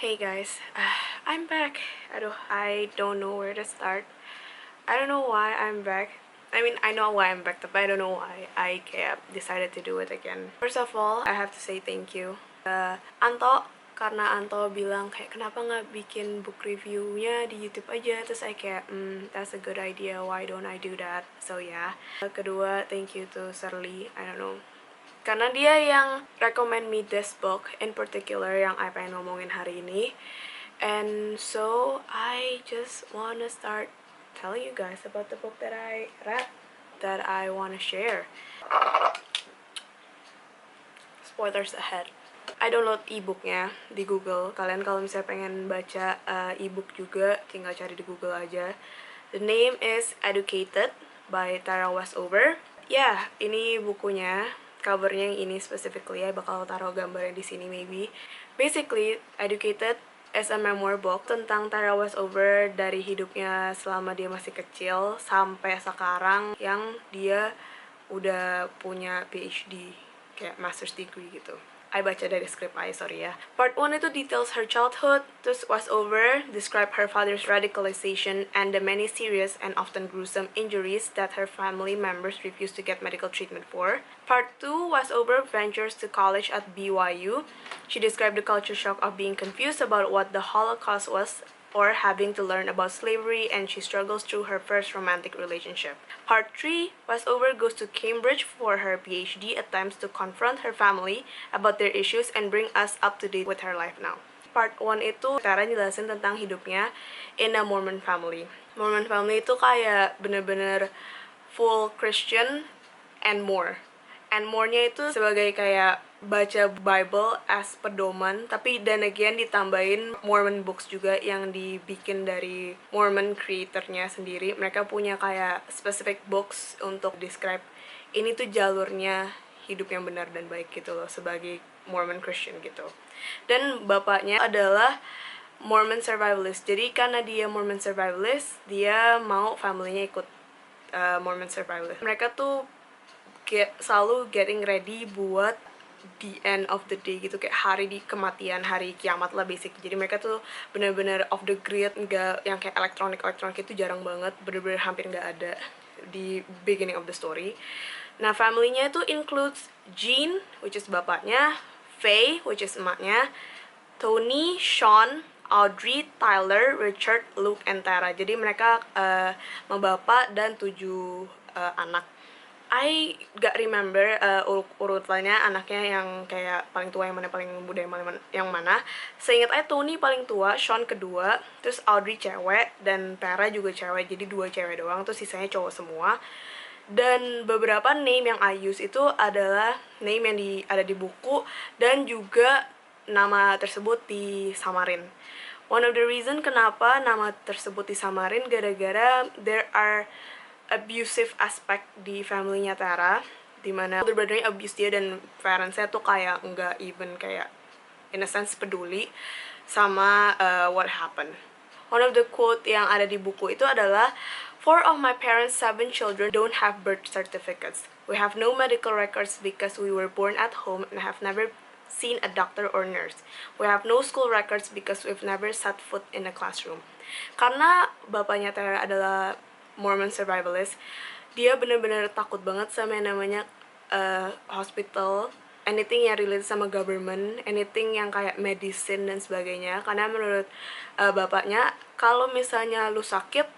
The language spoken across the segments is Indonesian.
Hey guys, I'm back. Aduh, I don't know where to start. I don't know why I'm back. I mean, I know why I'm back, but I don't know why I kayak decided to do it again. First of all, I have to say thank you. Anto, karena Anto bilang kayak kenapa nggak bikin book reviewnya di YouTube aja. Terus saya kayak, that's a good idea. Why don't I do that? So yeah. Kedua, thank you to Shirley. I don't know. Karena dia yang recommend me this book in particular yang I pengen ngomongin hari ini. And so I just wanna start telling you guys about the book that I read, that I wanna share. Spoilers ahead. I download e-booknya di Google. Kalian kalau misalnya pengen baca e-book juga, tinggal cari di Google aja. The name is Educated by Tara Westover. Ya, ini bukunya. Covernya yang ini specifically, ya bakal taruh gambarnya di sini maybe. Basically, Educated is a memoir book tentang Tara Westover dari hidupnya selama dia masih kecil sampai sekarang yang dia udah punya PhD, kayak master's degree gitu. I baca dari script sorry ya. Part 1 itu details her childhood, terus Westover describe her father's radicalization and the many serious and often gruesome injuries that her family members refused to get medical treatment for. Part 2, Westover ventures to college at BYU. She described the culture shock of being confused about what the Holocaust was or having to learn about slavery, and she struggles through her first romantic relationship. Part 3, Westover goes to Cambridge for her PhD, attempts to confront her family about their issues and bring us up to date with her life now. Part 1 itu Tara jelasin tentang hidupnya in a Mormon family. Mormon family itu kayak bener-bener full Christian and more. And more-nya itu sebagai kayak baca Bible as pedoman, tapi dan again ditambahin Mormon books juga yang dibikin dari Mormon creatornya sendiri. Mereka punya kayak specific books untuk describe ini tuh jalurnya hidup yang benar dan baik gitu loh, sebagai Mormon Christian gitu. Dan bapaknya adalah Mormon survivalist. Jadi karena dia Mormon survivalist, dia mau familynya ikut Mormon survivalist. Mereka tuh selalu getting ready buat the end of the day gitu, kayak hari di kematian, hari kiamat lah basic. Jadi mereka tuh bener-bener off the grid, nggak yang kayak elektronik itu jarang banget, bener-bener hampir nggak ada di beginning of the story. Nah, family-nya itu includes Jean, which is bapaknya, Faye, which is emaknya, Tony, Sean, Audrey, Tyler, Richard, Luke, and Tara. Jadi mereka bapak dan 7 anak. I gak remember urutannya anaknya yang kayak paling tua yang mana, paling muda yang mana. Seingat aja Tony paling tua, Sean kedua, terus Audrey cewek, dan Tara juga cewek, jadi 2 cewek doang, terus sisanya cowok semua. Dan beberapa name yang I use itu adalah name yang ada di buku, dan juga nama tersebut disamarin. One of the reason kenapa nama tersebut disamarin gara-gara there are abusive aspect di family-nya Tara, dimana bener-bener abuse dia dan parents-nya tuh kayak nggak even kayak in a sense peduli sama what happened. One of the quote yang ada di buku itu adalah, 4 of my parents' 7 children don't have birth certificates. We have no medical records because we were born at home and have never seen a doctor or nurse. We have no school records because we've never set foot in a classroom. Karena bapaknya Tara adalah Mormon survivalist, dia bener-bener takut banget sama yang namanya hospital, anything yang related sama government, anything yang kayak medicine dan sebagainya. Karena menurut bapaknya, kalau misalnya lu sakit,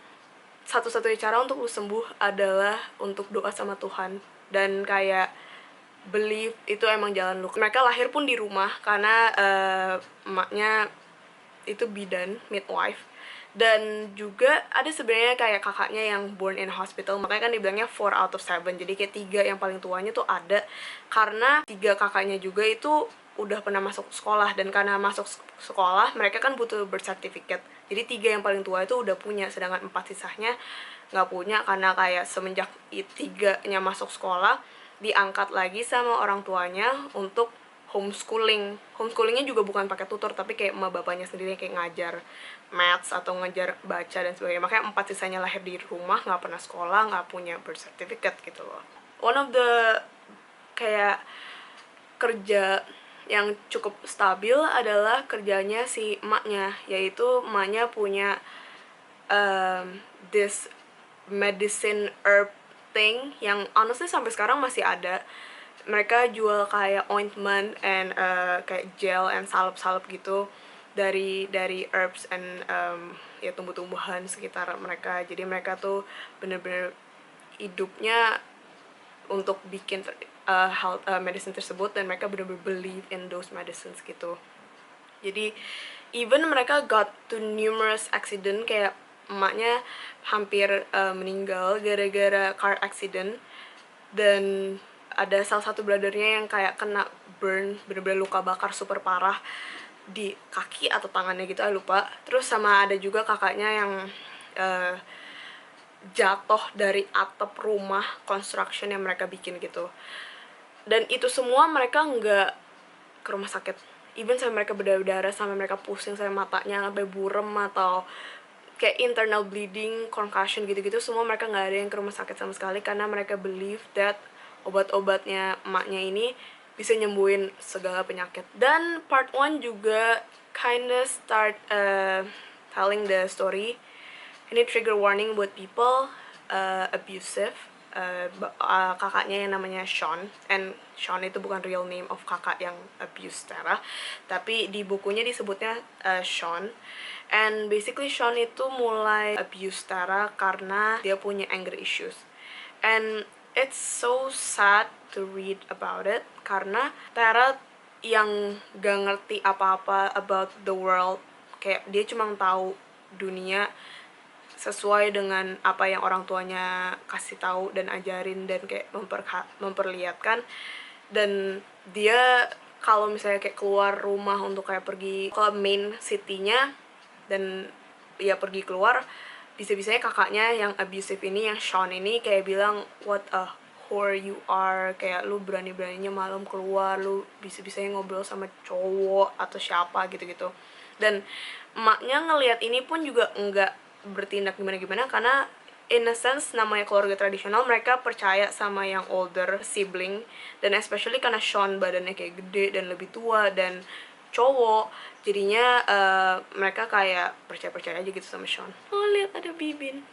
satu-satunya cara untuk lu sembuh adalah untuk doa sama Tuhan, dan kayak believe itu emang jalan lu. Mereka lahir pun di rumah karena emaknya itu bidan, midwife. Dan juga ada sebenarnya kayak kakaknya yang born in hospital, makanya kan dibilangnya 4 out of 7, jadi kayak 3 yang paling tuanya tuh ada, karena 3 kakaknya juga itu udah pernah masuk sekolah, dan karena masuk sekolah mereka kan butuh birth certificate, jadi 3 yang paling tua itu udah punya, sedangkan 4 sisanya nggak punya, karena kayak semenjak 3-nya masuk sekolah diangkat lagi sama orang tuanya untuk homeschoolingnya juga bukan pakai tutor, tapi kayak emak bapaknya sendiri kayak ngajar maths atau ngajar baca dan sebagainya. Makanya 4 sisanya lahir di rumah, nggak pernah sekolah, nggak punya birth certificate gitu loh. One of the kayak kerja yang cukup stabil adalah kerjanya si emaknya, yaitu emaknya punya this medicine herb thing yang honestly sampai sekarang masih ada. Mereka jual kayak ointment and kayak gel and salep-salep gitu dari herbs and ya tumbuh-tumbuhan sekitar mereka. Jadi mereka tuh bener-bener hidupnya untuk bikin medicine tersebut, dan mereka bener-bener believe in those medicines gitu. Jadi even mereka got to numerous accident, kayak emaknya hampir meninggal gara-gara car accident, dan ada salah satu brothernya yang kayak kena burn, bener-bener luka bakar super parah di kaki atau tangannya gitu, lupa. Terus sama ada juga kakaknya yang jatuh dari atap rumah construction yang mereka bikin gitu. Dan itu semua mereka nggak ke rumah sakit, even sampai mereka berdarah-darah, sampai mereka pusing, sampai matanya sampai burem atau kayak internal bleeding, concussion gitu-gitu, semua mereka nggak ada yang ke rumah sakit sama sekali, karena mereka believe that obat-obatnya emaknya ini bisa nyembuhin segala penyakit. Dan part 1 juga kinda start telling the story. Ini trigger warning buat people abusive. Kakaknya yang namanya Sean, and Sean itu bukan real name of kakak yang abuse Tara, tapi di bukunya disebutnya Sean. And basically Sean itu mulai abuse Tara karena dia punya anger issues, and it's so sad to read about it karena Tara yang gak ngerti apa-apa about the world, kayak dia cuma tahu dunia sesuai dengan apa yang orang tuanya kasih tahu dan ajarin dan kayak memperlihatkan. Dan dia kalau misalnya kayak keluar rumah untuk kayak pergi ke main city-nya dan ya pergi keluar, bisa-bisanya kakaknya yang abusive ini, yang Sean ini, kayak bilang what a whore you are, kayak lu berani-beraninya malam keluar, lu bisa-bisanya ngobrol sama cowok atau siapa gitu-gitu. Dan emaknya ngelihat ini pun juga enggak bertindak gimana-gimana, karena in a sense namanya keluarga tradisional, mereka percaya sama yang older sibling, dan especially karena Sean badannya kayak gede dan lebih tua dan cowok, jadinya mereka kayak percaya-percaya aja gitu sama Sean. Oh lihat ada Bibin.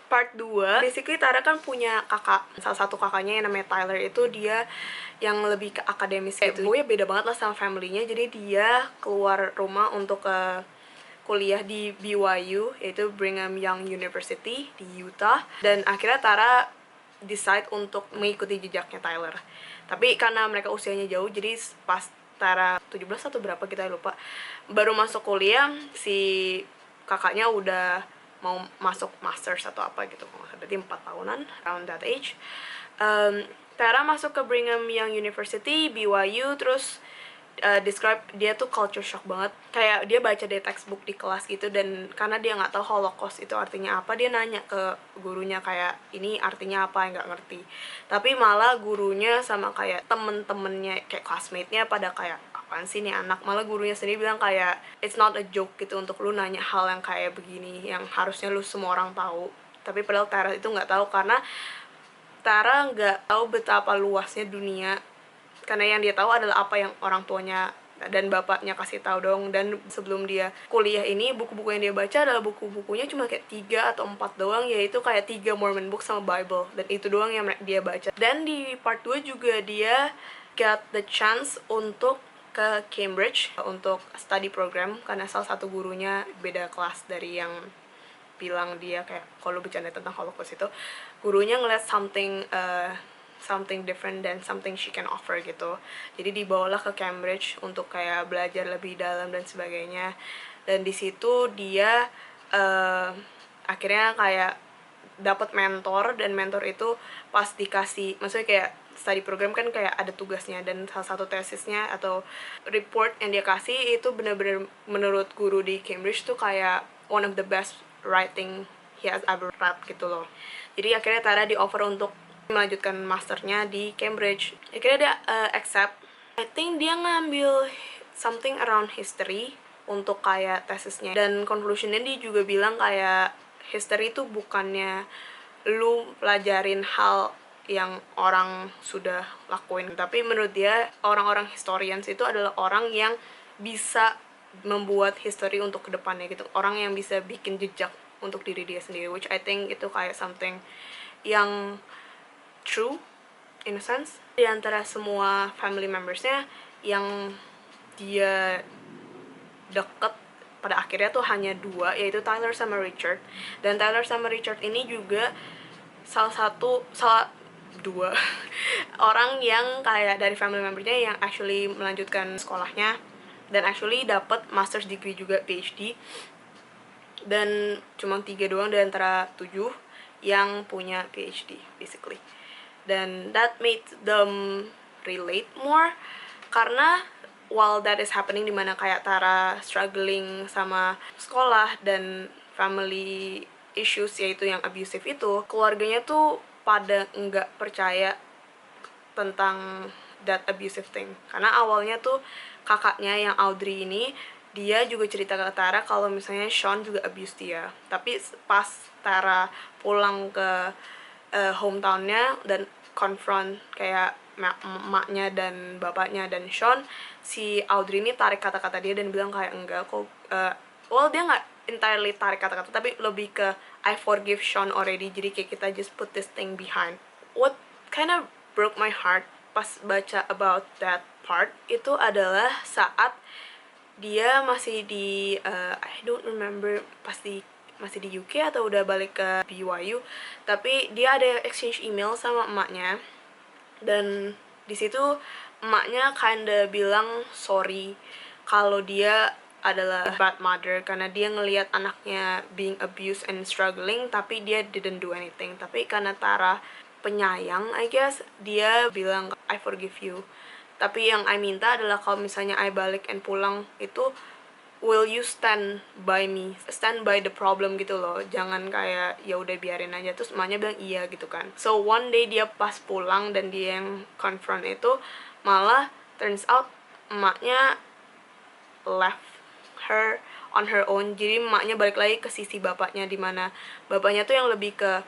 Part 2, basically Tara kan punya kakak, salah satu kakaknya yang namanya Tyler itu dia yang lebih ke akademis gitu. Pokoknya beda banget lah sama family-nya, jadi dia keluar rumah untuk kuliah di BYU, yaitu Brigham Young University di Utah, dan akhirnya Tara decide untuk mengikuti jejaknya Tyler. Tapi karena mereka usianya jauh, jadi pas Tara 17 atau berapa kita lupa, baru masuk kuliah, si kakaknya udah mau masuk masters atau apa gitu, berarti 4 tahunan, around that age. Tara masuk ke Brigham Young University, BYU, terus describe dia tuh culture shock banget, kayak dia baca dari textbook di kelas gitu, dan karena dia nggak tahu Holocaust itu artinya apa, dia nanya ke gurunya kayak ini artinya apa, nggak ngerti. Tapi malah gurunya sama kayak temen-temennya, kayak classmate-nya pada kayak apaan sih nih anak, malah gurunya sendiri bilang kayak it's not a joke gitu untuk lu nanya hal yang kayak begini yang harusnya lu semua orang tahu. Tapi padahal Tara itu nggak tahu, karena Tara nggak tahu betapa luasnya dunia, karena yang dia tahu adalah apa yang orang tuanya dan bapaknya kasih tahu dong. Dan sebelum dia kuliah ini, buku-buku yang dia baca adalah buku-bukunya cuma kayak 3 atau 4 doang, yaitu kayak 3 Mormon book sama Bible, dan itu doang yang dia baca. Dan di part 2 juga dia got the chance untuk ke Cambridge untuk study program, karena salah satu gurunya beda kelas dari yang bilang dia kayak kalau bercanda tentang Holocaust itu, gurunya ngeliat something different dan something she can offer gitu. Jadi dibawalah ke Cambridge untuk kayak belajar lebih dalam dan sebagainya. Dan di situ dia akhirnya kayak dapat mentor, dan mentor itu pas dikasih, maksudnya kayak study program kan kayak ada tugasnya, dan salah satu tesisnya atau report yang dia kasih itu benar-benar menurut guru di Cambridge tuh kayak one of the best writing he has ever read gitu loh. Jadi akhirnya Tara di offer untuk melanjutkan masternya di Cambridge. Akhirnya dia accept. I think dia ngambil something around history untuk kayak tesisnya, dan conclusionnya dia juga bilang kayak history itu bukannya lu pelajarin hal yang orang sudah lakuin. Tapi menurut dia, orang-orang historians itu adalah orang yang bisa membuat history untuk kedepannya gitu, orang yang bisa bikin jejak untuk diri dia sendiri, which I think itu kayak something yang true in a sense. Di antara semua family membersnya yang dia deket pada akhirnya tuh hanya dua, yaitu Tyler sama Richard. Dan Tyler sama Richard ini juga salah dua orang yang kayak dari family membernya yang actually melanjutkan sekolahnya dan actually dapat master's degree juga, PhD. Dan cuma 3 doang dari antara 7 yang punya PhD basically. Dan that made them relate more, karena while that is happening, dimana kayak Tara struggling sama sekolah dan family issues yaitu yang abusive itu, keluarganya tuh pada nggak percaya tentang that abusive thing. Karena awalnya tuh kakaknya yang Audrey ini, dia juga cerita ke Tara kalau misalnya Sean juga abuse dia. Tapi pas Tara pulang ke hometownnya dan confront kayak emaknya dan bapaknya dan Sean, si Audrey ini tarik kata-kata dia dan bilang kayak enggak kok, well dia nggak entirely tarik kata-kata tapi lebih ke I forgive Sean already, jadi kayak kita just put this thing behind. What kind of broke my heart pas baca about that part itu adalah saat dia masih di I don't remember pasti masih di UK atau udah balik ke BYU, tapi dia ada exchange email sama emaknya, dan di situ emaknya kinda bilang sorry kalau dia adalah bad mother karena dia ngelihat anaknya being abused and struggling tapi dia didn't do anything. Tapi karena Tara penyayang, I guess, dia bilang I forgive you. Tapi yang I minta adalah kalau misalnya I balik and pulang itu, will you stand by me, stand by the problem gitu loh, jangan kayak ya udah biarin aja. Terus emaknya bilang iya gitu kan. So one day dia pas pulang dan dia yang confront itu, malah turns out emaknya left her on her own. Jadi emaknya balik lagi ke sisi bapaknya, dimana bapaknya tuh yang lebih ke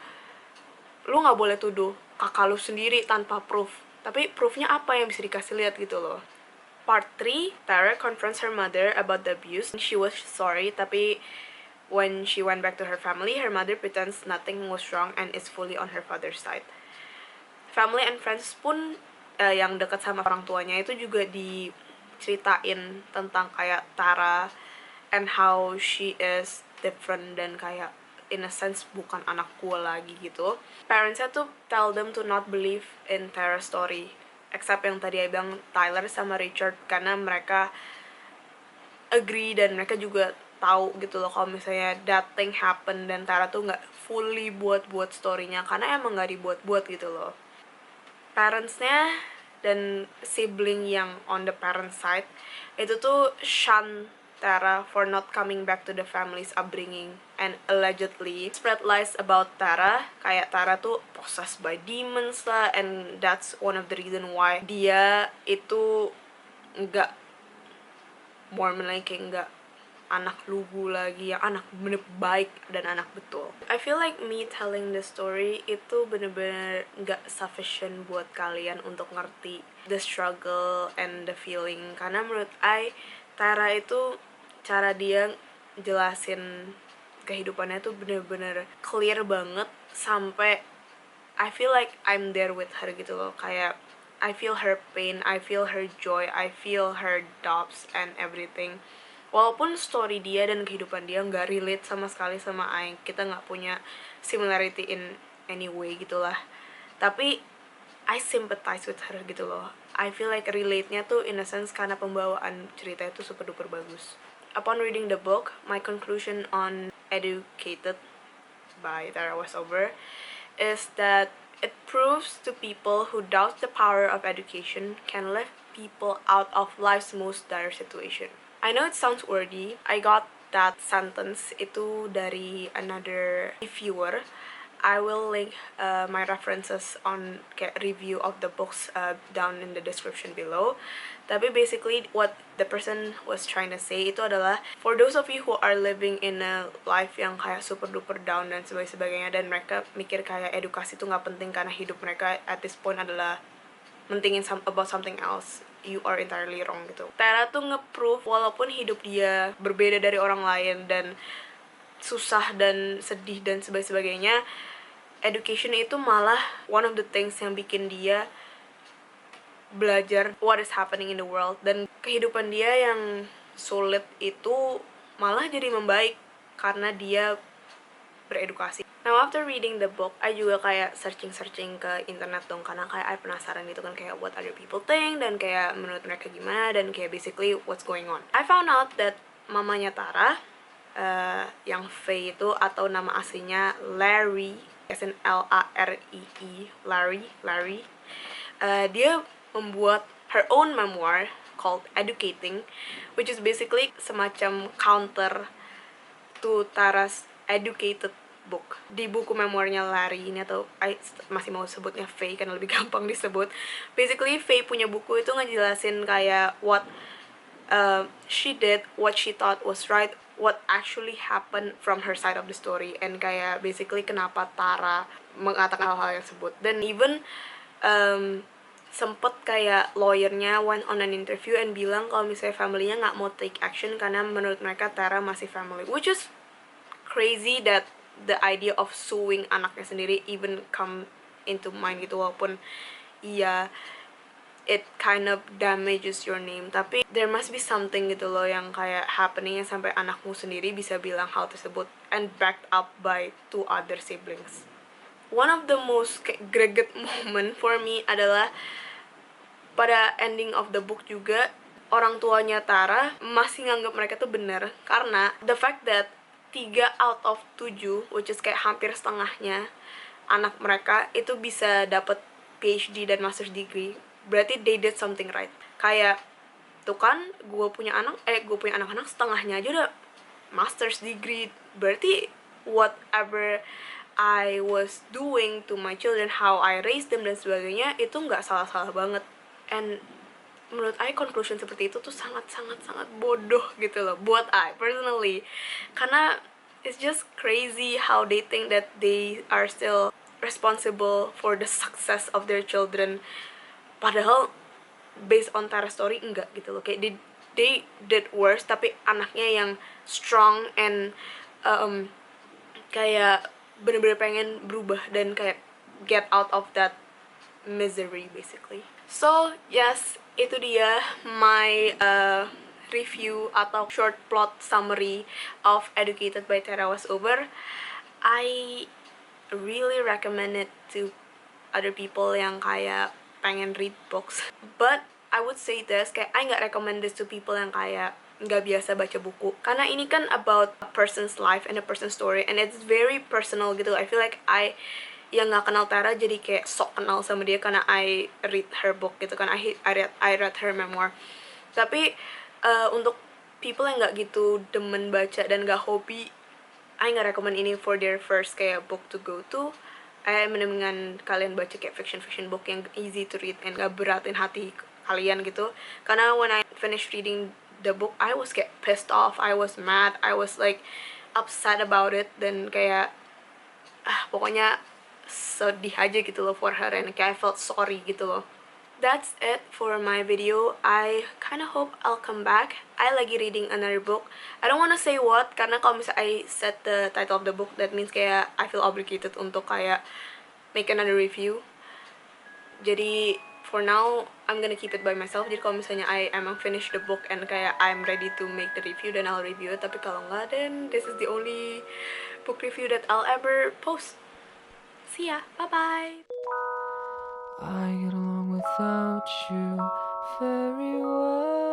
lu nggak boleh tuduh kakak lu sendiri tanpa proof, tapi proofnya apa yang bisa dikasih lihat gitu loh. Part 3, Tara confronts her mother about the abuse. She was sorry, tapi when she went back to her family, her mother pretends nothing was wrong and is fully on her father's side. Family and friends pun yang dekat sama orang tuanya itu juga diceritain tentang kayak Tara and how she is different dan kayak in a sense bukan anak gue lagi gitu. Parentsnya tuh tell them to not believe in Tara's story, except yang tadi I bilang Tyler sama Richard, karena mereka agree dan mereka juga tahu gitu loh kalau misalnya that thing happen dan Tara tuh nggak fully buat storynya karena emang nggak dibuat-buat gitu loh. Parentsnya dan sibling yang on the parent side itu tuh shun Tara for not coming back to the family's upbringing and allegedly spread lies about Tara, kayak Tara tuh possessed by demons lah, and that's one of the reason why dia itu nggak Mormon lagi, kayak nggak anak lugu lagi, yang anak bener baik dan anak betul. I feel like me telling the story itu bener-bener nggak sufficient buat kalian untuk ngerti the struggle and the feeling, karena menurut Tara itu cara dia jelasin kehidupannya tuh bener-bener clear banget, sampai I feel like I'm there with her gitu loh. Kayak I feel her pain, I feel her joy, I feel her doubts and everything. Walaupun story dia dan kehidupan dia nggak relate sama sekali sama Aing, kita nggak punya similarity in any way gitulah, tapi I sympathize with her gitu loh. I feel like relate-nya tuh in a sense karena pembawaan cerita itu super duper bagus. Upon reading the book, my conclusion on Educated by Tara Westover is that it proves to people who doubt the power of education can lift people out of life's most dire situation. I know it sounds wordy. I got that sentence itu dari another reviewer, I will link my references on kayak review of the books down in the description below. Tapi basically what the person was trying to say itu adalah for those of you who are living in a life yang kayak super duper down dan sebagainya, dan mereka mikir kayak edukasi itu nggak penting karena hidup mereka at this point adalah mentingin about something else, you are entirely wrong gitu. Tara tuh nge-proof walaupun hidup dia berbeda dari orang lain dan susah dan sedih dan sebagainya, education itu malah one of the things yang bikin dia belajar what is happening in the world, dan kehidupan dia yang sulit itu malah jadi membaik karena dia beredukasi. Now after reading the book, I juga kayak searching ke internet dong, karena kayak I penasaran gitu kan kayak what other people think dan kayak menurut mereka gimana dan kayak basically what's going on. I found out that mamanya Tara, yang Faye itu atau nama aslinya Larry, as in Laree, Larry, dia membuat her own memoir called Educating, which is basically semacam counter to Tara's Educated book. Di buku memoirnya Larry ini, atau masih mau sebutnya Faye karena lebih gampang disebut, basically Faye punya buku itu ngejelasin kayak what she did, what she thought was right, what actually happened from her side of the story, and kayak basically kenapa Tara mengatakan hal-hal yang tersebut. Dan even sempet kayak lawyernya went on an interview and bilang kalau misalnya familynya nggak mau take action karena menurut mereka Tara masih family, which is crazy that the idea of suing anaknya sendiri even come into mind gitu, walaupun iya it kind of damages your name, tapi there must be something gitu loh yang kayak happening yang sampai anakmu sendiri bisa bilang hal tersebut and backed up by 2 other siblings. One of the most greget moment for me adalah pada ending of the book juga orang tuanya Tara masih nganggap mereka tuh bener, karena the fact that 3 out of 7, which is kayak hampir setengahnya anak mereka itu bisa dapat PhD dan master's degree, berarti they did something right. Kayak tuh kan gue punya anak-anak setengahnya aja udah master's degree, berarti whatever I was doing to my children, how I raised them dan sebagainya, itu nggak salah-salah banget. And menurut I conclusion seperti itu tuh sangat bodoh gitu loh buat I personally, karena it's just crazy how they think that they are still responsible for the success of their children, padahal based on Tara story enggak gitu loh. Kayak they did worse tapi anaknya yang strong and kayak bener-bener pengen berubah dan kayak get out of that misery basically. So yes, itu dia my review atau short plot summary of Educated by Tara was over. I really recommend it to other people yang kayak pengen read books, but I would say this, kayak I nggak recommend this to people yang kayak nggak biasa baca buku, karena ini kan about a person's life and a person's story and it's very personal gitu. I feel like I yang nggak kenal Tara jadi kayak sok kenal sama dia karena I read her book gitu kan, I read her memoir. Tapi untuk people yang nggak gitu demen baca dan nggak hobi, I nggak recommend ini for their first kayak book to go to. I mendingan kalian baca kayak fiction book yang easy to read and gak beratin hati kalian gitu. Karena when I finished reading the book, I was kayak pissed off, I was mad, I was like upset about it, dan kayak pokoknya sedih aja gitu loh for her, and kayak I felt sorry gitu loh. That's it for my video. I kinda hope I'll come back. I lagi reading another book. I don't wanna say what, karena kalau misalnya I set the title of the book, that means kayak I feel obligated untuk kayak make another review. Jadi for now I'm gonna keep it by myself. Jadi kalau misalnya I emang finish the book and kayak I'm ready to make the review, then I'll review it. Tapi kalau nggak, then this is the only book review that I'll ever post. See ya, bye bye. I get along without you very well.